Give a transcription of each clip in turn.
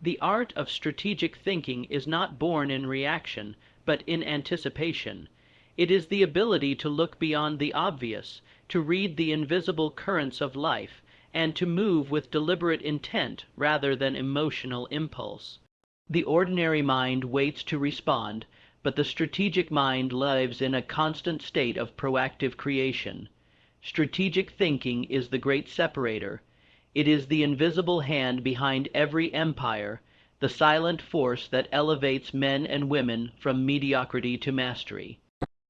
The art of strategic thinking is not born in reaction, but in anticipation. It is the ability to look beyond the obvious, to read the invisible currents of life, and to move with deliberate intent rather than emotional impulse. The ordinary mind waits to respond, but the strategic mind lives in a constant state of proactive creation. Strategic thinking is the great separator. It is the invisible hand behind every empire, the silent force that elevates men and women from mediocrity to mastery.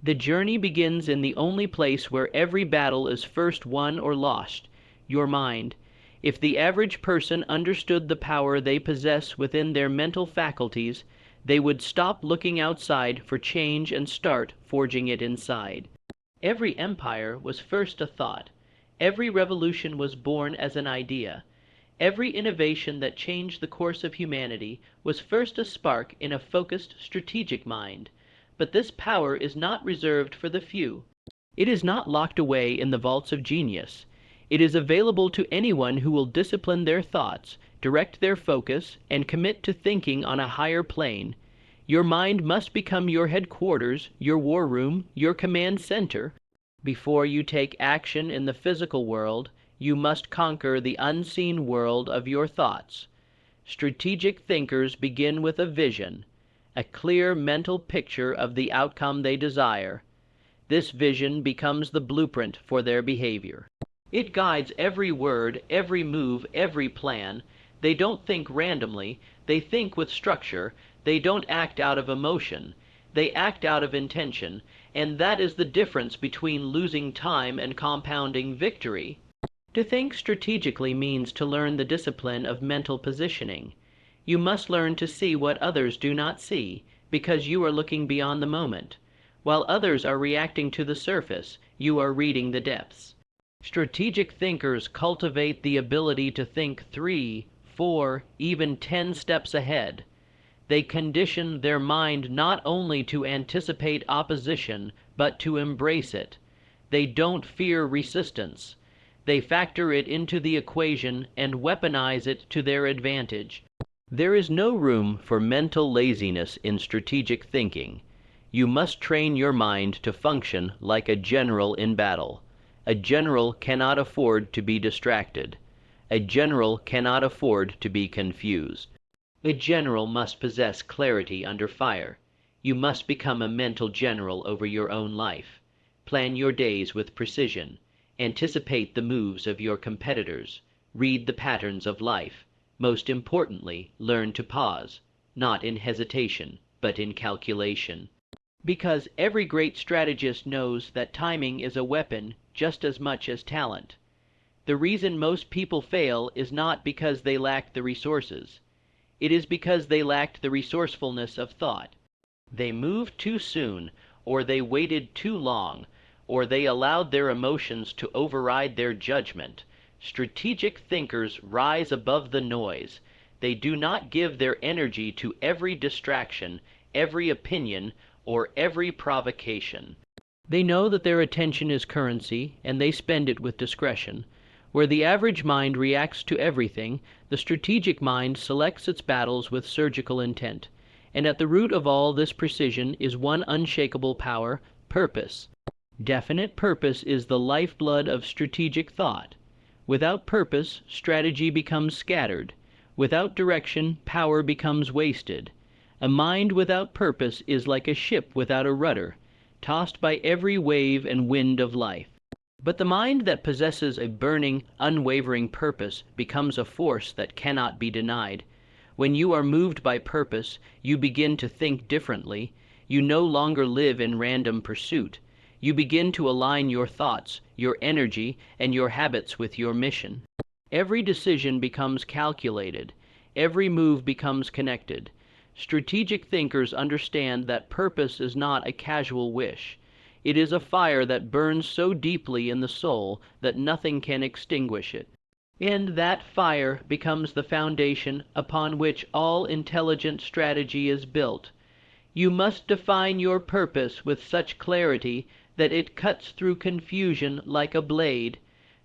The journey begins in the only place where every battle is first won or lost, your mind. If the average person understood the power they possess within their mental faculties, they would stop looking outside for change and start forging it inside. Every empire was first a thought. Every revolution was born as an idea. Every innovation that changed the course of humanity was first a spark in a focused, strategic mind. But this power is not reserved for the few. It is not locked away in the vaults of genius. It is available to anyone who will discipline their thoughts, direct their focus, and commit to thinking on a higher plane. Your mind must become your headquarters, your war room, your command center. Before you take action in the physical world, you must conquer the unseen world of your thoughts. Strategic thinkers begin with a vision, a clear mental picture of the outcome they desire. This vision becomes the blueprint for their behavior. It guides every word, every move, every plan. They don't think randomly, they think with structure. They don't act out of emotion, they act out of intention, and that is the difference between losing time and compounding victory. To think strategically means to learn the discipline of mental positioning. You must learn to see what others do not see, because you are looking beyond the moment. While others are reacting to the surface, you are reading the depths. Strategic thinkers cultivate the ability to think 3, 4, even 10 steps ahead. They condition their mind not only to anticipate opposition, but to embrace it. They don't fear resistance. They factor it into the equation and weaponize it to their advantage. There is no room for mental laziness in strategic thinking. You must train your mind to function like a general in battle. A general cannot afford to be distracted. A general cannot afford to be confused. A general must possess clarity under fire. You must become a mental general over your own life. Plan your days with precision. Anticipate the moves of your competitors. Read the patterns of life. Most importantly, learn to pause, not in hesitation, but in calculation. Because every great strategist knows that timing is a weapon just as much as talent. The reason most people fail is not because they lack the resources. It is because they lacked the resourcefulness of thought. They moved too soon, or they waited too long, or they allowed their emotions to override their judgment. Strategic thinkers rise above the noise. They do not give their energy to every distraction, every opinion, or every provocation. They know that their attention is currency, and they spend it with discretion. Where the average mind reacts to everything, the strategic mind selects its battles with surgical intent. And at the root of all this precision is one unshakable power: purpose. Definite purpose is the lifeblood of strategic thought. Without purpose, strategy becomes scattered. Without direction, power becomes wasted. A mind without purpose is like a ship without a rudder, tossed by every wave and wind of life. But the mind that possesses a burning, unwavering purpose becomes a force that cannot be denied. When you are moved by purpose, you begin to think differently. You no longer live in random pursuit. You begin to align your thoughts, your energy, and your habits with your mission. Every decision becomes calculated. Every move becomes connected. Strategic thinkers understand that purpose is not a casual wish. It is a fire that burns so deeply in the soul that nothing can extinguish it. And that fire becomes the foundation upon which all intelligent strategy is built. You must define your purpose with such clarity that it cuts through confusion like a blade.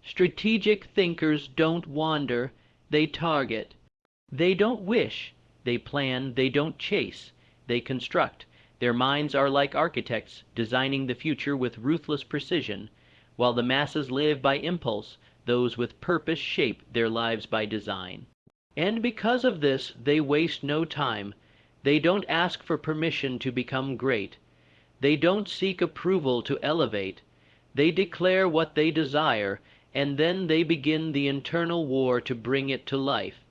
Strategic thinkers don't wander, they target. They don't wish, They plan, they don't chase, they construct. Their minds are like architects, designing the future with ruthless precision, while the masses live by impulse. Those with purpose shape their lives by design. And because of this, they waste no time. They don't ask for permission to become great. They don't seek approval to elevate. They declare what they desire, and then they begin the internal war to bring it to life.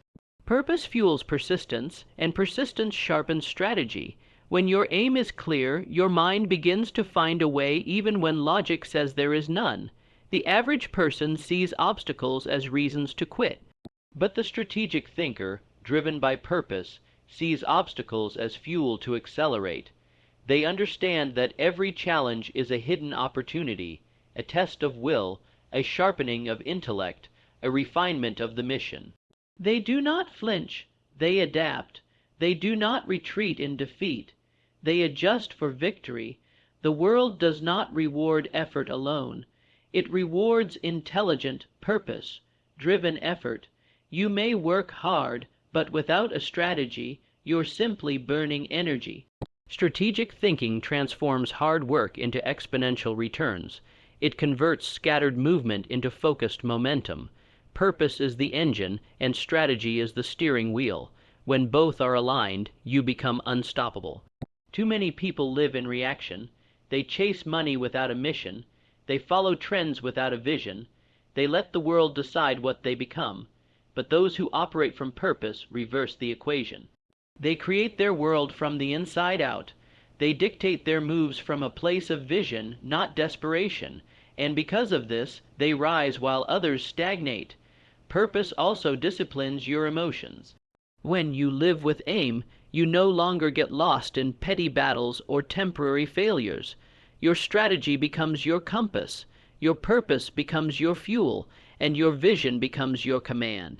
Purpose fuels persistence, and persistence sharpens strategy. When your aim is clear, your mind begins to find a way even when logic says there is none. The average person sees obstacles as reasons to quit. But the strategic thinker, driven by purpose, sees obstacles as fuel to accelerate. They understand that every challenge is a hidden opportunity, a test of will, a sharpening of intellect, a refinement of the mission. They do not flinch, they adapt. They do not retreat in defeat. They adjust for victory. The world does not reward effort alone. It rewards intelligent, purpose-driven effort. You may work hard, but without a strategy, you're simply burning energy. Strategic thinking transforms hard work into exponential returns. It converts scattered movement into focused momentum. Purpose is the engine, and strategy is the steering wheel. When both are aligned, you become unstoppable. Too many people live in reaction. They chase money without a mission. They follow trends without a vision. They let the world decide what they become. But those who operate from purpose reverse the equation. They create their world from the inside out. They dictate their moves from a place of vision, not desperation, and because of this, they rise while others stagnate. Purpose also disciplines your emotions. When you live with aim, you no longer get lost in petty battles or temporary failures. Your strategy becomes your compass, your purpose becomes your fuel, and your vision becomes your command.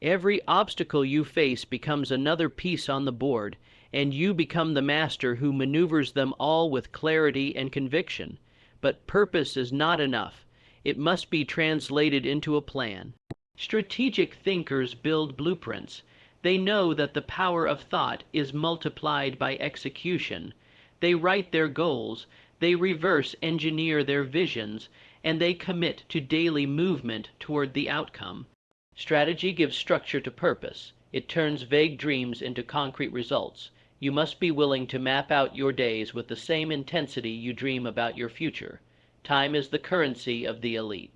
Every obstacle you face becomes another piece on the board, and you become the master who maneuvers them all with clarity and conviction. But purpose is not enough. It must be translated into a plan. Strategic thinkers build blueprints. They know that the power of thought is multiplied by execution. They write their goals, they reverse engineer their visions, and they commit to daily movement toward the outcome. Strategy gives structure to purpose. It turns vague dreams into concrete results. You must be willing to map out your days with the same intensity you dream about your future. Time is the currency of the elite.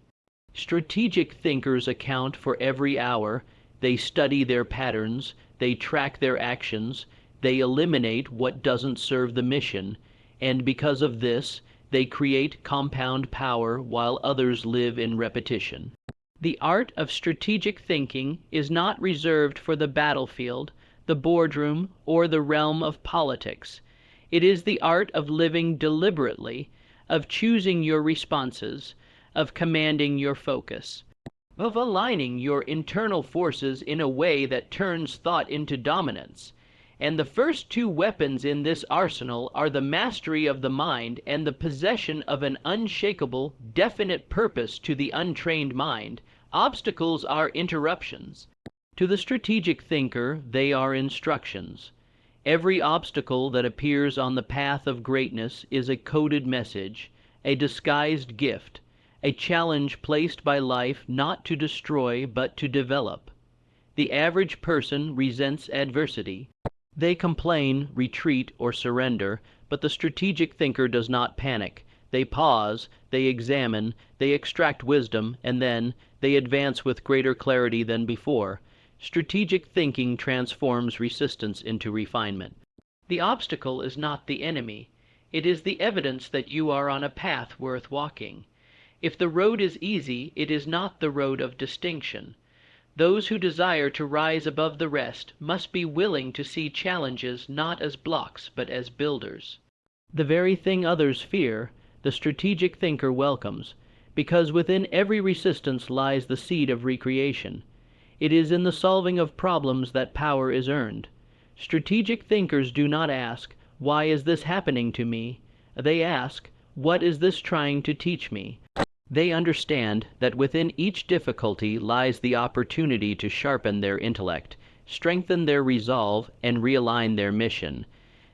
Strategic thinkers account for every hour. They study their patterns. They track their actions. They eliminate what doesn't serve the mission. And because of this, they create compound power while others live in repetition. The art of strategic thinking is not reserved for the battlefield, the boardroom, or the realm of politics. It is the art of living deliberately, of choosing your responses, of commanding your focus, of aligning your internal forces in a way that turns thought into dominance. And the first two weapons in this arsenal are the mastery of the mind and the possession of an unshakable, definite purpose. To the untrained mind, obstacles are interruptions. To the strategic thinker, they are instructions. Every obstacle that appears on the path of greatness is a coded message, a disguised gift, a challenge placed by life not to destroy but to develop. The average person resents adversity. They complain, retreat, or surrender, but the strategic thinker does not panic. They pause, they examine, they extract wisdom, and then they advance with greater clarity than before. Strategic thinking transforms resistance into refinement. The obstacle is not the enemy. It is the evidence that you are on a path worth walking. If the road is easy, it is not the road of distinction. Those who desire to rise above the rest must be willing to see challenges not as blocks but as builders. The very thing others fear, the strategic thinker welcomes, because within every resistance lies the seed of recreation. It is in the solving of problems that power is earned. Strategic thinkers do not ask, "Why is this happening to me?" They ask, "What is this trying to teach me?" They understand that within each difficulty lies the opportunity to sharpen their intellect. strengthen their resolve, and realign their mission.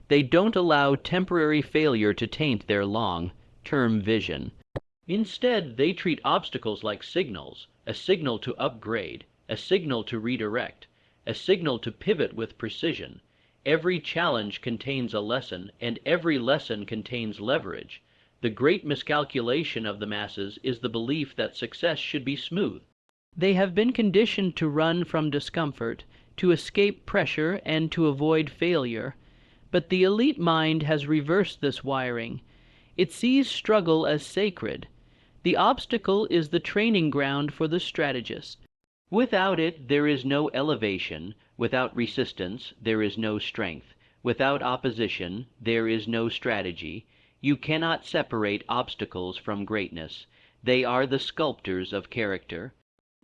They don't allow temporary failure to taint their long-term vision. Instead, they treat obstacles like signals, a signal to upgrade, a signal to redirect, a signal to pivot with precision. Every challenge contains a lesson, and every lesson contains leverage. The great miscalculation of the masses is the belief that success should be smooth. They have been conditioned to run from discomfort, to escape pressure, and to avoid failure. But the elite mind has reversed this wiring. It sees struggle as sacred. The obstacle is the training ground for the strategist. Without it, there is no elevation. Without resistance, there is no strength. Without opposition, there is no strategy. You cannot separate obstacles from greatness. They are the sculptors of character.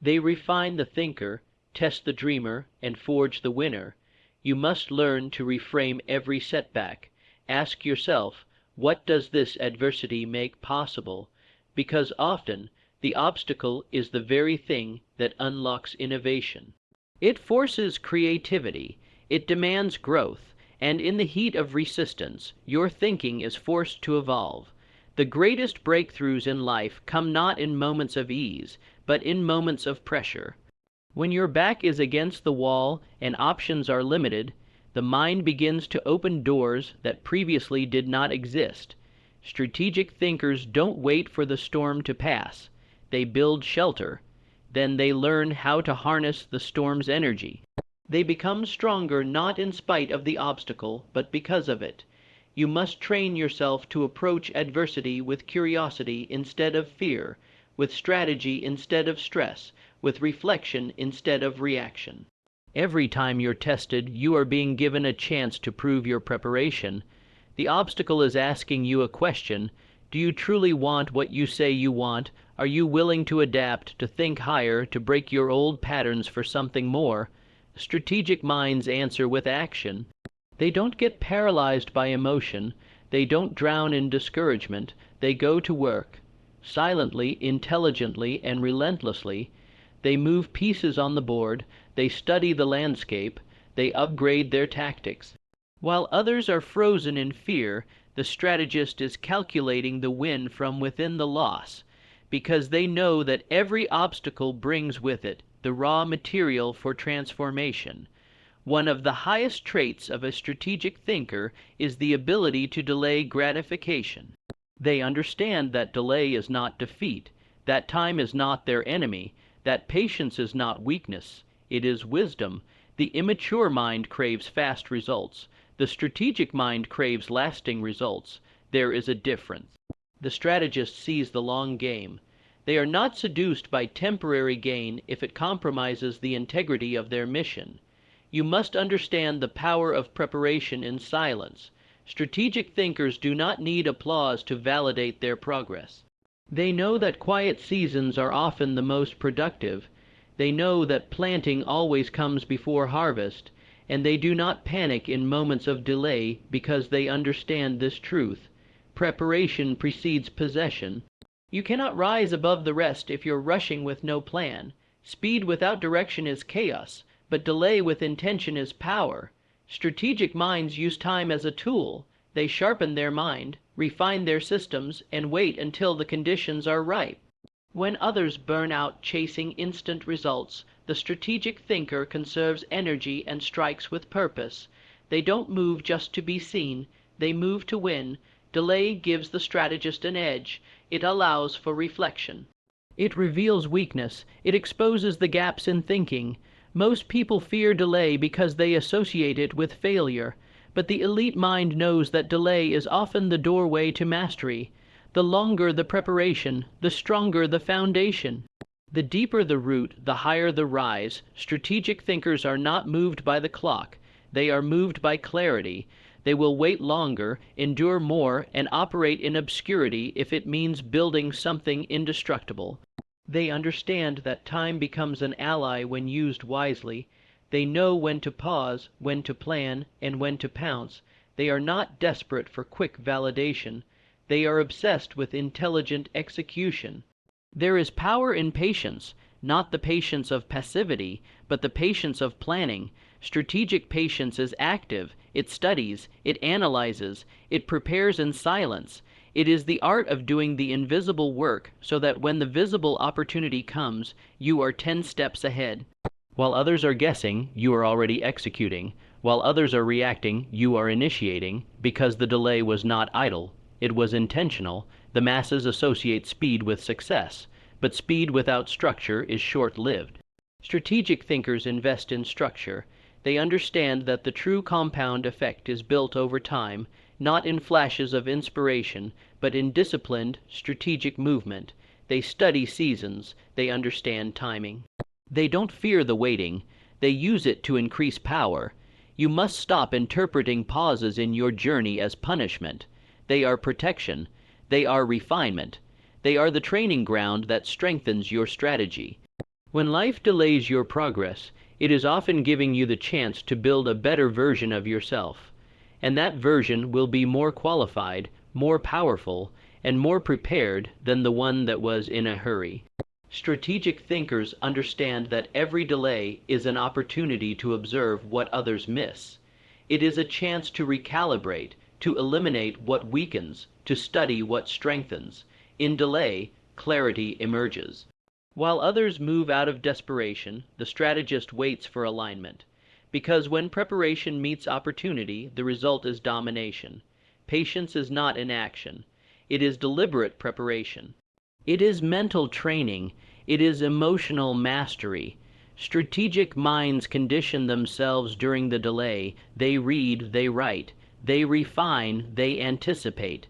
They refine the thinker, test the dreamer, and forge the winner. You must learn to reframe every setback. Ask yourself, what does this adversity make possible? Because often, the obstacle is the very thing that unlocks innovation. It forces creativity, it demands growth, and in the heat of resistance, your thinking is forced to evolve. The greatest breakthroughs in life come not in moments of ease, but in moments of pressure. When your back is against the wall and options are limited, the mind begins to open doors that previously did not exist. Strategic thinkers don't wait for the storm to pass. They build shelter. Then they learn how to harness the storm's energy. They become stronger not in spite of the obstacle, but because of it. You must train yourself to approach adversity with curiosity instead of fear, with strategy instead of stress, with reflection instead of reaction. Every time you're tested, you are being given a chance to prove your preparation. The obstacle is asking you a question. Do you truly want what you say you want? Are you willing to adapt, to think higher, to break your old patterns for something more? Strategic minds answer with action. They don't get paralyzed by emotion. They don't drown in discouragement. They go to work. Silently, intelligently, and relentlessly. They move pieces on the board. They study the landscape. They upgrade their tactics. While others are frozen in fear, the strategist is calculating the win from within the loss, because they know that every obstacle brings with it the raw material for transformation. One of the highest traits of a strategic thinker is the ability to delay gratification. They understand that delay is not defeat, that time is not their enemy, that patience is not weakness, it is wisdom. The immature mind craves fast results. The strategic mind craves lasting results. There is a difference. The strategist sees the long game. They are not seduced by temporary gain if it compromises the integrity of their mission. You must understand the power of preparation in silence. Strategic thinkers do not need applause to validate their progress. They know that quiet seasons are often the most productive. They know that planting always comes before harvest, and they do not panic in moments of delay because they understand this truth. Preparation precedes possession. You cannot rise above the rest if you're rushing with no plan. Speed without direction is chaos, but delay with intention is power. Strategic minds use time as a tool. They sharpen their mind, refine their systems, and wait until the conditions are ripe. When others burn out chasing instant results, the strategic thinker conserves energy and strikes with purpose. They don't move just to be seen. They move to win. Delay gives the strategist an edge. It allows for reflection. It reveals weakness. It exposes the gaps in thinking. Most people fear delay because they associate it with failure, but the elite mind knows that delay is often the doorway to mastery. The longer the preparation, the stronger the foundation. The deeper the root, the higher the rise. Strategic thinkers are not moved by the clock. They are moved by clarity. They will wait longer, endure more, and operate in obscurity if it means building something indestructible. They understand that time becomes an ally when used wisely. They know when to pause, when to plan, and when to pounce. They are not desperate for quick validation. They are obsessed with intelligent execution. There is power in patience, not the patience of passivity, but the patience of planning. Strategic patience is active. It studies, it analyzes, it prepares in silence. It is the art of doing the invisible work so that when the visible opportunity comes, you are 10 steps ahead. While others are guessing, you are already executing. While others are reacting, you are initiating, because the delay was not idle. It was intentional. The masses associate speed with success, but speed without structure is short-lived. Strategic thinkers invest in structure. They understand that the true compound effect is built over time, not in flashes of inspiration, but in disciplined, strategic movement. They study seasons. They understand timing. They don't fear the waiting. They use it to increase power. You must stop interpreting pauses in your journey as punishment. They are protection. They are refinement. They are the training ground that strengthens your strategy. When life delays your progress, it is often giving you the chance to build a better version of yourself. And that version will be more qualified, more powerful, and more prepared than the one that was in a hurry. Strategic thinkers understand that every delay is an opportunity to observe what others miss. It is a chance to recalibrate, to eliminate what weakens, to study what strengthens. In delay, clarity emerges. While others move out of desperation, the strategist waits for alignment. Because when preparation meets opportunity, the result is domination. Patience is not inaction. It is deliberate preparation. It is mental training. It is emotional mastery. Strategic minds condition themselves during the delay. They read, they write. They refine, they anticipate.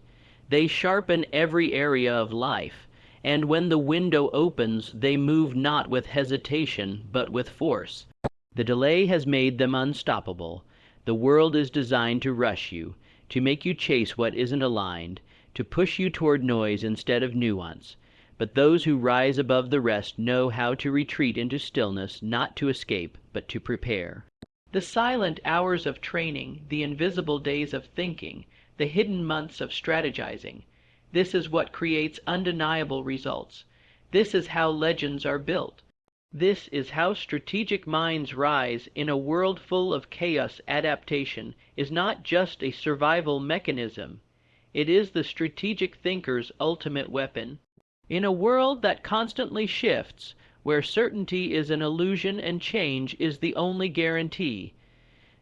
They sharpen every area of life. And when the window opens, they move not with hesitation, but with force. The delay has made them unstoppable. The world is designed to rush you, to make you chase what isn't aligned, to push you toward noise instead of nuance. But those who rise above the rest know how to retreat into stillness, not to escape, but to prepare. The silent hours of training, the invisible days of thinking, the hidden months of strategizing, this is what creates undeniable results. This is how legends are built. This is how strategic minds rise in a world full of chaos. Adaptation is not just a survival mechanism. It is the strategic thinker's ultimate weapon. In a world that constantly shifts, where certainty is an illusion and change is the only guarantee,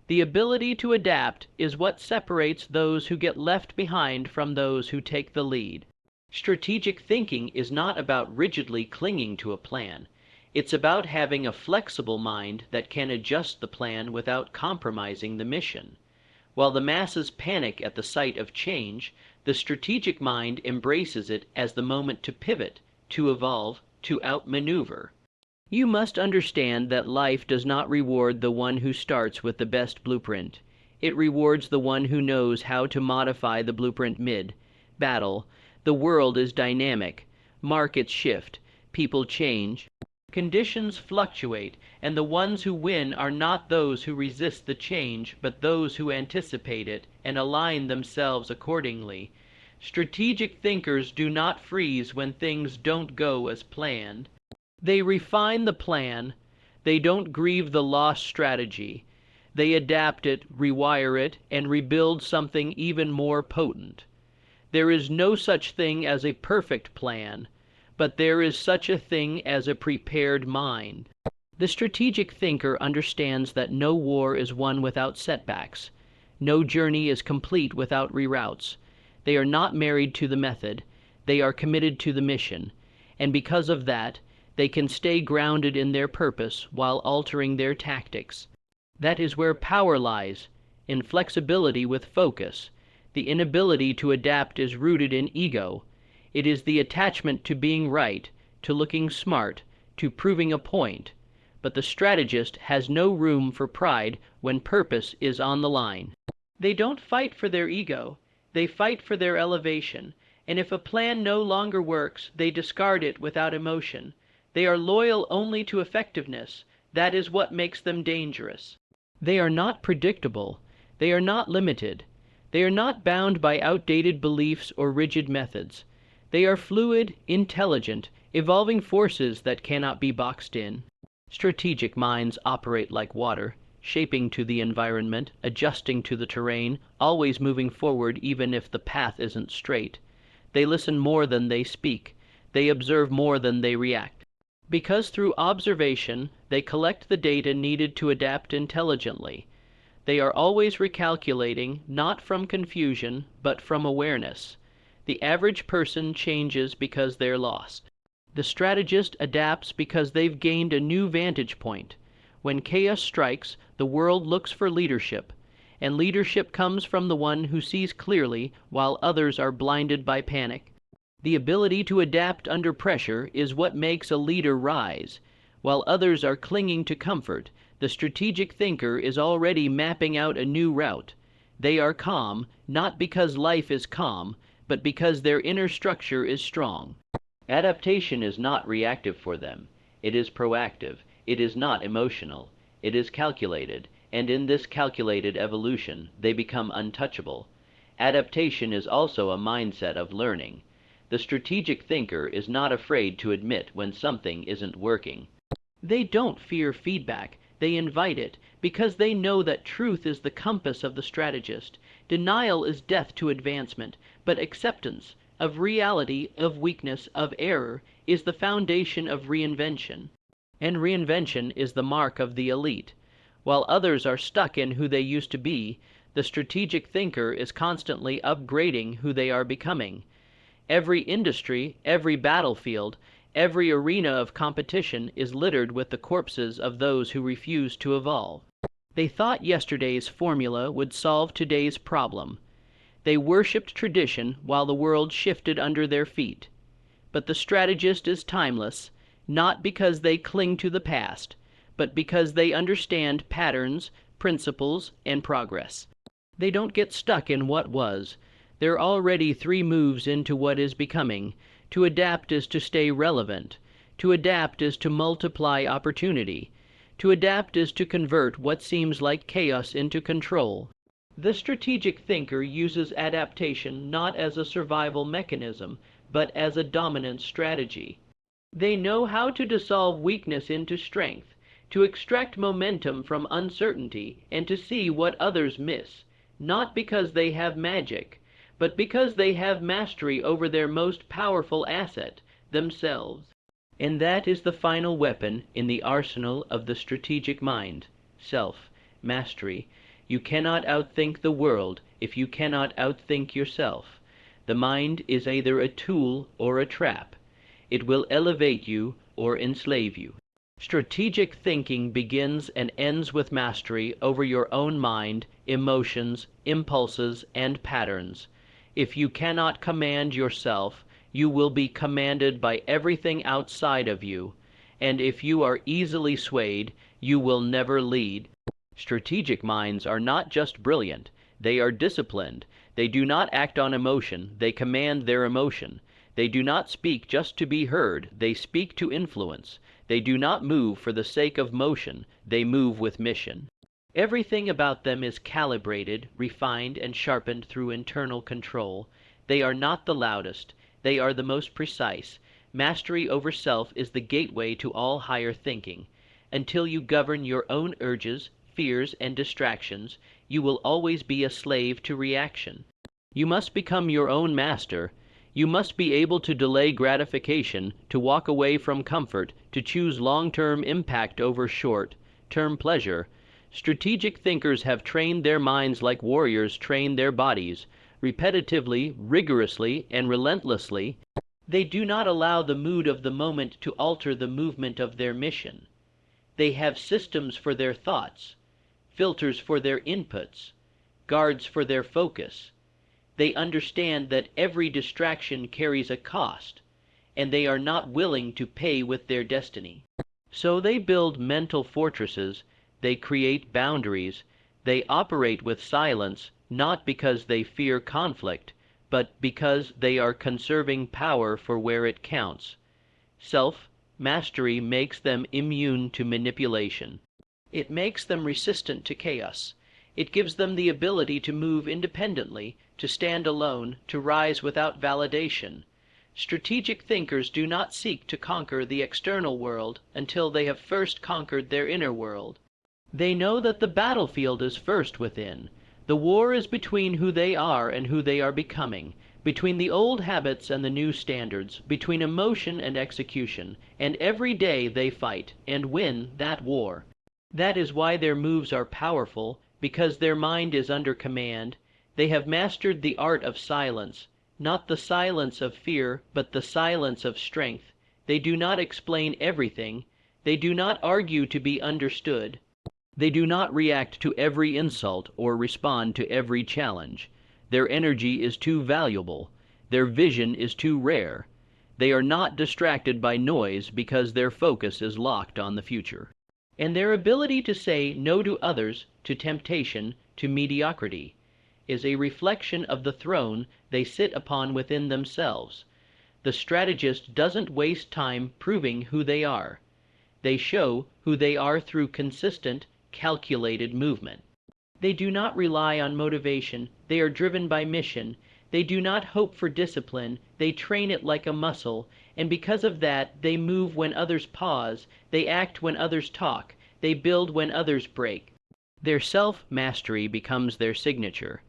the ability to adapt is what separates those who get left behind from those who take the lead. Strategic thinking is not about rigidly clinging to a plan. It's about having a flexible mind that can adjust the plan without compromising the mission. While the masses panic at the sight of change, the strategic mind embraces it as the moment to pivot, to evolve, to outmaneuver. You must understand that life does not reward the one who starts with the best blueprint. It rewards the one who knows how to modify the blueprint mid-battle. The world is dynamic. Markets shift. People change. Conditions fluctuate, and the ones who win are not those who resist the change, but those who anticipate it and align themselves accordingly. Strategic thinkers do not freeze when things don't go as planned. They refine the plan. They don't grieve the lost strategy. They adapt it, rewire it, and rebuild something even more potent. There is no such thing as a perfect plan, but there is such a thing as a prepared mind. The strategic thinker understands that no war is won without setbacks. No journey is complete without reroutes. They are not married to the method. They are committed to the mission. And because of that, they can stay grounded in their purpose while altering their tactics. That is where power lies, in flexibility with focus. The inability to adapt is rooted in ego. It is the attachment to being right, to looking smart, to proving a point. But the strategist has no room for pride when purpose is on the line. They don't fight for their ego. They fight for their elevation. And if a plan no longer works, they discard it without emotion. They are loyal only to effectiveness. That is what makes them dangerous. They are not predictable. They are not limited. They are not bound by outdated beliefs or rigid methods. They are fluid, intelligent, evolving forces that cannot be boxed in. Strategic minds operate like water, shaping to the environment, adjusting to the terrain, always moving forward even if the path isn't straight. They listen more than they speak. They observe more than they react. Because through observation, they collect the data needed to adapt intelligently. They are always recalculating, not from confusion, but from awareness. The average person changes because they're lost. The strategist adapts because they've gained a new vantage point. When chaos strikes, the world looks for leadership, and leadership comes from the one who sees clearly while others are blinded by panic. The ability to adapt under pressure is what makes a leader rise. While others are clinging to comfort, the strategic thinker is already mapping out a new route. They are calm, not because life is calm, but because their inner structure is strong. Adaptation is not reactive for them. It is proactive. It is not emotional. It is calculated, and in this calculated evolution, they become untouchable. Adaptation is also a mindset of learning. The strategic thinker is not afraid to admit when something isn't working. They don't fear feedback. They invite it, because they know that truth is the compass of the strategist. Denial is death to advancement, but acceptance of reality, of weakness, of error, is the foundation of reinvention. And reinvention is the mark of the elite. While others are stuck in who they used to be, the strategic thinker is constantly upgrading who they are becoming. Every industry, every battlefield, every arena of competition is littered with the corpses of those who refuse to evolve. They thought yesterday's formula would solve today's problem. They worshipped tradition while the world shifted under their feet. But the strategist is timeless, not because they cling to the past, but because they understand patterns, principles, and progress. They don't get stuck in what was. They're already 3 moves into what is becoming. To adapt is to stay relevant. To adapt is to multiply opportunity. To adapt is to convert what seems like chaos into control. The strategic thinker uses adaptation not as a survival mechanism, but as a dominant strategy. They know how to dissolve weakness into strength, to extract momentum from uncertainty, and to see what others miss, not because they have magic, but because they have mastery over their most powerful asset, themselves. And that is the final weapon in the arsenal of the strategic mind, self, mastery. You cannot outthink the world if you cannot outthink yourself. The mind is either a tool or a trap. It will elevate you or enslave you. Strategic thinking begins and ends with mastery over your own mind, emotions, impulses, and patterns. If you cannot command yourself, you will be commanded by everything outside of you, and if you are easily swayed, you will never lead. Strategic minds are not just brilliant, they are disciplined. They do not act on emotion, they command their emotion. They do not speak just to be heard, they speak to influence. They do not move for the sake of motion, they move with mission. Everything about them is calibrated, refined, and sharpened through internal control. They are not the loudest, they are the most precise. Mastery over self is the gateway to all higher thinking. Until you govern your own urges, fears, and distractions, you will always be a slave to reaction. You must become your own master. You must be able to delay gratification, to walk away from comfort, to choose long-term impact over short-term pleasure. Strategic thinkers have trained their minds like warriors train their bodies, repetitively, rigorously, and relentlessly. They do not allow the mood of the moment to alter the movement of their mission. They have systems for their thoughts, filters for their inputs, guards for their focus. They understand that every distraction carries a cost, and they are not willing to pay with their destiny. So they build mental fortresses, they create boundaries, they operate with silence, not because they fear conflict, but because they are conserving power for where it counts. Self-mastery makes them immune to manipulation. It makes them resistant to chaos. It gives them the ability to move independently, to stand alone, to rise without validation. Strategic thinkers do not seek to conquer the external world until they have first conquered their inner world. They know that the battlefield is first within. The war is between who they are and who they are becoming, between the old habits and the new standards, between emotion and execution, and every day they fight and win that war. That is why their moves are powerful, because their mind is under command. They have mastered the art of silence, not the silence of fear, but the silence of strength. They do not explain everything. They do not argue to be understood. They do not react to every insult or respond to every challenge. Their energy is too valuable. Their vision is too rare. They are not distracted by noise because their focus is locked on the future. And their ability to say no to others, to temptation, to mediocrity, is a reflection of the throne they sit upon within themselves. The strategist doesn't waste time proving who they are. They show who they are through consistent, calculated movement. They do not rely on motivation. They are driven by mission. They do not hope for discipline. They train it like a muscle, and because of that, they move when others pause. They act when others talk. They build when others break. Their self-mastery becomes their signature.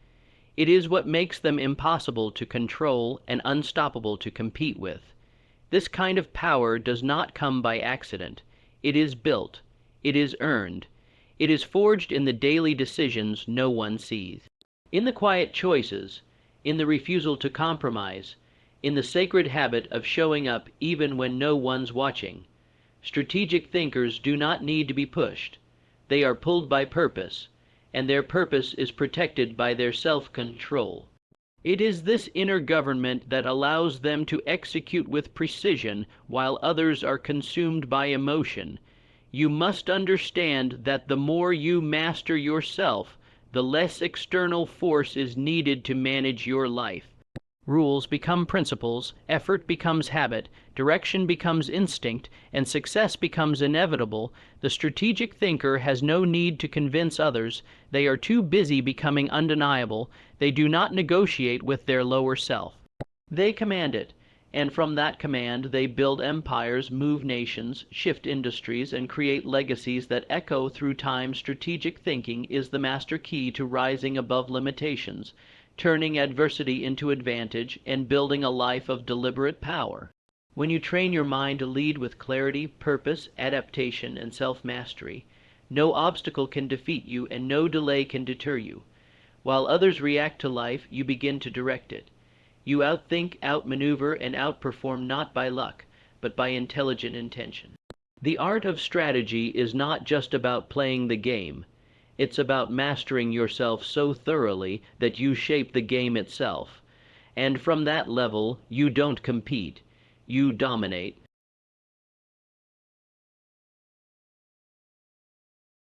It is what makes them impossible to control and unstoppable to compete with. This kind of power does not come by accident. It is built. It is earned. It is forged in the daily decisions no one sees. In the quiet choices, in the refusal to compromise, in the sacred habit of showing up even when no one's watching. Strategic thinkers do not need to be pushed. They are pulled by purpose, and their purpose is protected by their self-control. It is this inner government that allows them to execute with precision while others are consumed by emotion. You must understand that the more you master yourself, the less external force is needed to manage your life. Rules become principles, effort becomes habit, direction becomes instinct, and success becomes inevitable. The strategic thinker has no need to convince others. They are too busy becoming undeniable. They do not negotiate with their lower self. They command it, and from that command they build empires, move nations, shift industries, and create legacies that echo through time. Strategic thinking is the master key to rising above limitations, turning adversity into advantage, and building a life of deliberate power. When you train your mind to lead with clarity, purpose, adaptation, and self-mastery, no obstacle can defeat you and no delay can deter you. While others react to life, you begin to direct it. You outthink, outmaneuver, and outperform not by luck, but by intelligent intention. The art of strategy is not just about playing the game. It's about mastering yourself so thoroughly that you shape the game itself. And from that level, you don't compete. You dominate.